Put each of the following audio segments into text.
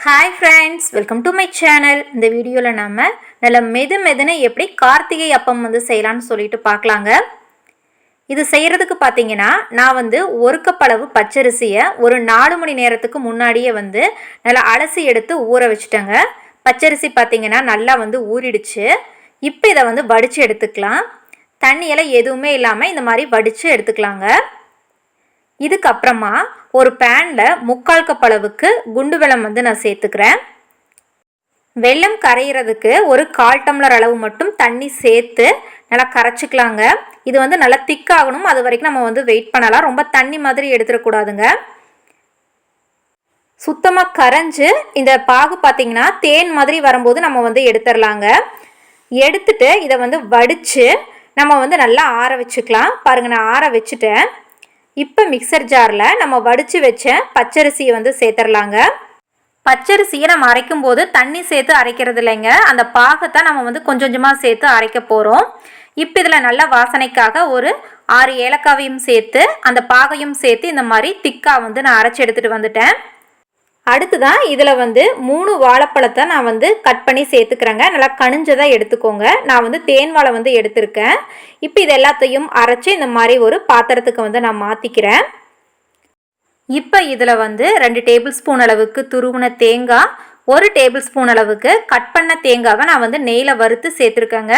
Hi friends, welcome to my channel. இந்த வீடியோல நாம நல்ல மெதுமெதுன்னு எப்படி கார்த்திகை அப்பம் செய்யலாம்னு சொல்லிட்டு பார்க்கலாங்க. இது செய்யறதுக்கு பாத்தீங்கன்னா நான் ஒரு கப் அளவு பச்சரிசியை ஒரு 4 மணி நேரத்துக்கு முன்னாடியே நல்லா அலசி எடுத்து ஊற வச்சிட்டேங்க. பச்சரிசி பாத்தீங்கன்னா நல்லா ஊறிடுச்சு. இப்போ இத வடிச்சு எடுத்துக்கலாம். தண்ணி எல்லாம் எதுவுமே இல்லாம இந்த மாதிரி வடிச்சு எடுத்துக்கலாங்க. இதுக்கு அப்புறமா ஒரு பேன்ல 3/4 கப் அளவுக்கு குண்டு வெல்லம் நான் சேர்த்துக்கிறேன். வெல்லம் கரையிறதுக்கு ஒரு 1/4 டம்ளர் அளவு மட்டும் தண்ணி சேர்த்து நல்லா கரைச்சிக்கலாங்க. இது நல்லா திக்காகணும், அது வரைக்கும் நம்ம வெயிட் பண்ணலாம். ரொம்ப தண்ணி மாதிரி எடுத்துடக்கூடாதுங்க. சுத்தமாக கரைஞ்சு இந்த பாகு பார்த்தீங்கன்னா தேன் மாதிரி வரும்போது நம்ம எடுத்துடலாங்க. எடுத்துட்டு இதை வடித்து நம்ம நல்லா ஆற வச்சுக்கலாம். பாருங்கள், நான் ஆற வச்சுட்டேன். இப்போ மிக்சர் ஜாரில் நம்ம வடித்து வச்ச பச்சரிசியை சேர்த்துடலாங்க. பச்சரிசியை நம்ம அரைக்கும் போது தண்ணி சேர்த்து அரைக்கிறது இல்லைங்க, அந்த பாகத்தை நம்ம கொஞ்சம் கொஞ்சமாக சேர்த்து அரைக்க போகிறோம். இப்போ இதில் நல்ல வாசனைக்காக ஒரு 6 ஏலக்காவையும் சேர்த்து அந்த பாகையும் சேர்த்து இந்த மாதிரி திக்காக நான் அரைச்சி எடுத்துகிட்டு வந்துட்டேன். அடுத்துதான் இதில் 3 வாழைப்பழத்தை நான் கட் பண்ணி சேர்த்துக்கிறேங்க. நல்லா கனிஞ்சதாக எடுத்துக்கோங்க. நான் தேன் வாழை எடுத்திருக்கேன். இப்போ இது எல்லாத்தையும் அரைச்சி இந்த மாதிரி ஒரு பாத்திரத்துக்கு நான் மாற்றிக்கிறேன். இப்போ இதில் 2 டேபிள் ஸ்பூன் அளவுக்கு துருவின தேங்காய், 1 டேபிள் ஸ்பூன் அளவுக்கு கட் பண்ண தேங்காவை நான் நெய்யில் வறுத்து சேர்த்துருக்கேங்க.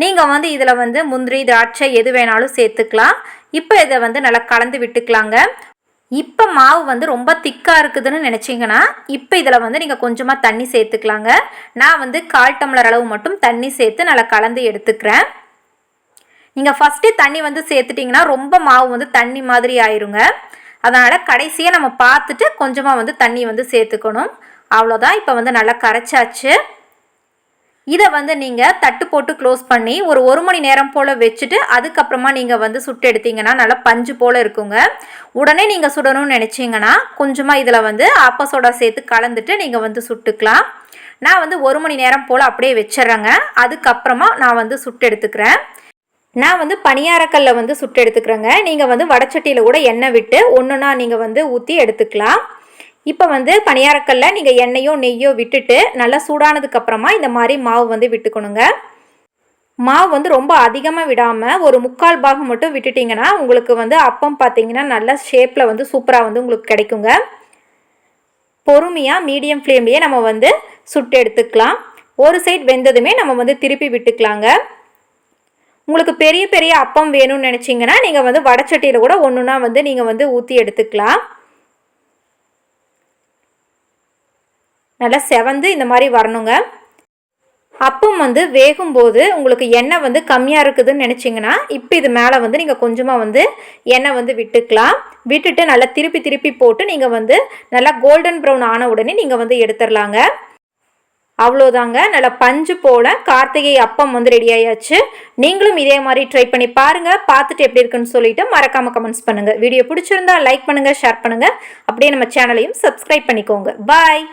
நீங்கள் இதில் முந்திரி திராட்சை எது வேணாலும் சேர்த்துக்கலாம். இப்போ இதை நல்லா கலந்து விட்டுக்கலாங்க. இப்போ மாவு ரொம்ப திக்காக இருக்குதுன்னு நினச்சிங்கன்னா இப்போ இதில் நீங்கள் கொஞ்சமாக தண்ணி சேர்த்துக்கலாங்க. நான் 1/4 டம்ளர் அளவு மட்டும் தண்ணி சேர்த்து நல்லா கலந்து எடுத்துக்கிறேன். நீங்கள் ஃபஸ்ட்டே தண்ணி சேர்த்துட்டிங்கன்னா ரொம்ப மாவு தண்ணி மாதிரி ஆயிருங்க. அதனால் கடைசியாக நம்ம பார்த்துட்டு கொஞ்சமாக தண்ணி சேர்த்துக்கணும். அவ்வளோதான். இப்போ நல்லா கரைச்சாச்சு. இதை நீங்கள் தட்டு போட்டு க்ளோஸ் பண்ணி ஒரு 1 மணி நேரம் போல் வச்சுட்டு அதுக்கப்புறமா நீங்கள் சுட்டு எடுத்தீங்கன்னா நல்லா பஞ்சு போல் இருக்குங்க. உடனே நீங்கள் சுடணும்னு நினச்சிங்கன்னா கொஞ்சமாக இதில் ஆப்ப சோடா சேர்த்து கலந்துட்டு நீங்கள் சுட்டுக்கலாம். நான் 1 மணி நேரம் போல் அப்படியே வச்சிட்றேங்க. அதுக்கப்புறமா நான் சுட்டு எடுத்துக்கிறேன். நான் பணியாரக்கல்ல சுட்டு எடுத்துக்கிறேங்க. நீங்கள் வடச்சட்டியில் கூட எண்ணெய் விட்டு ஒன்றுனா நீங்கள் ஊற்றி எடுத்துக்கலாம். இப்போ பணியாரக்கல்ல நீங்கள் எண்ணெயோ நெய்யோ விட்டுட்டு நல்லா சூடானதுக்கப்புறமா இந்த மாதிரி மாவு விட்டுக்கணுங்க. மாவு ரொம்ப அதிகமாக விடாமல் ஒரு 3/4 பாகம் மட்டும் விட்டுட்டிங்கன்னா உங்களுக்கு அப்பம் பார்த்தீங்கன்னா நல்ல ஷேப்பில் சூப்பராக உங்களுக்கு கிடைக்குங்க. பொறுமையாக மீடியம் ஃப்ளேம்லேயே நம்ம சுட்டு எடுத்துக்கலாம். ஒரு சைட் வெந்ததுமே நம்ம திருப்பி விட்டுக்கலாங்க. உங்களுக்கு பெரிய பெரிய அப்பம் வேணும்னு நினச்சிங்கன்னா நீங்கள் வடச்சட்டியில் கூட ஒன்றுனா நீங்கள் ஊற்றி எடுத்துக்கலாம். நல்லா செவந்து இந்த மாதிரி வரணுங்க. அப்பம் வேகும்போது உங்களுக்கு எண்ணெய் கம்மியாக இருக்குதுன்னு நினச்சிங்கன்னா இப்போ இது மேலே நீங்கள் கொஞ்சமாக எண்ணெய் விட்டுக்கலாம். விட்டுட்டு நல்லா திருப்பி திருப்பி போட்டு நீங்கள் நல்லா கோல்டன் ப்ரௌன் ஆன உடனே நீங்கள் எடுத்துடலாங்க. அவ்வளோதாங்க, நல்லா பஞ்சு போல் கார்த்திகை அப்பம் ரெடி ஆயாச்சு. நீங்களும் இதே மாதிரி ட்ரை பண்ணி பாருங்கள். பார்த்துட்டு எப்படி இருக்குன்னு சொல்லிட்டு மறக்காமல் கமெண்ட்ஸ் பண்ணுங்கள். வீடியோ பிடிச்சிருந்தா லைக் பண்ணுங்கள், ஷேர் பண்ணுங்கள். அப்படியே நம்ம சேனலையும் சப்ஸ்கிரைப் பண்ணிக்கோங்க. பாய்.